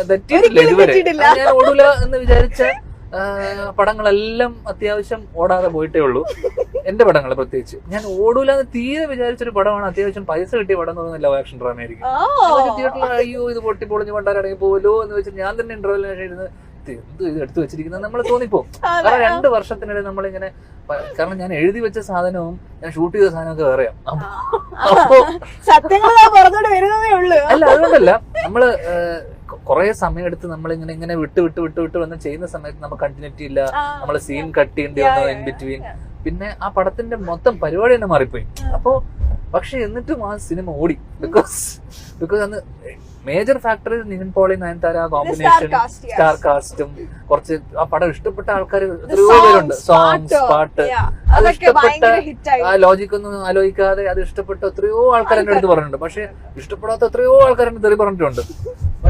തെറ്റിയിട്ടില്ല ഇതുവരെ. ഞാൻ ഓടൂല എന്ന് വിചാരിച്ച പടങ്ങളെല്ലാം അത്യാവശ്യം ഓടാതെ പോയിട്ടേ ഉള്ളൂ. എന്റെ പടങ്ങൾ പ്രത്യേകിച്ച് ഞാൻ ഓടൂല എന്ന് തീരെ വിചാരിച്ചൊരു പടമാണ് അത്യാവശ്യം പൈസ കിട്ടിയ പടം എന്ന് പറയുന്നത് ലവ് ആക്ഷൻ ഡ്രാമയായിരിക്കും. തിയേറ്ററിൽ അയ്യോ ഇത് പൊട്ടിപ്പൊളിഞ്ഞ് പണ്ടാരടങ്ങി പോവല്ലോ എന്ന് വെച്ചാൽ ഞാൻ തന്നെ ഇന്റർവെല്ലിന് ഇരുന്ന് എന്ത് ഇത് എടുത്തു വെച്ചിരിക്കുന്നത് നമ്മൾ തോന്നിപ്പോ. കാരണം 2 വർഷത്തിനിടെ നമ്മളിങ്ങനെ, കാരണം ഞാൻ എഴുതി വെച്ച സാധനവും ഞാൻ ഷൂട്ട് ചെയ്ത സാധനമൊക്കെ വേറെയാ. അപ്പൊ അല്ല അതുകൊണ്ടല്ല, നമ്മള് കുറെ സമയം എടുത്ത് നമ്മളിങ്ങനെ ഇങ്ങനെ വിട്ട് വന്ന് ചെയ്യുന്ന സമയത്ത് നമുക്ക് കണ്ടിന്യൂറ്റി ഇല്ല, നമ്മള് സീൻ കട്ട് ചെയ്യേണ്ടി വന്നു ഇൻ ബിറ്റ്വീൻ. പിന്നെ ആ പടത്തിന്റെ മൊത്തം പരിപാടി തന്നെ മാറിപ്പോയി. അപ്പോ പക്ഷെ എന്നിട്ടും ആ സിനിമ ഓടി. ബിക്കോസ് അന്ന് major factor Nivin Pauly Nayanthara combination, star കാസ്റ്റും, കുറച്ച് ആ പടം ഇഷ്ടപ്പെട്ട ആൾക്കാർ എത്രയോ പേരുണ്ട്. സോങ്സ്, പാട്ട്, അത് ഇഷ്ടപ്പെട്ട ആ ലോജിക് ഒന്നും ആലോചിക്കാതെ അത് ഇഷ്ടപ്പെട്ട എത്രയോ ആൾക്കാർ എന്റെ അടുത്ത് പറഞ്ഞിട്ടുണ്ട്. പക്ഷെ ഇഷ്ടപ്പെടാത്ത എത്രയോ ആൾക്കാർ എന്നെ തെറി പറഞ്ഞിട്ടുണ്ട്.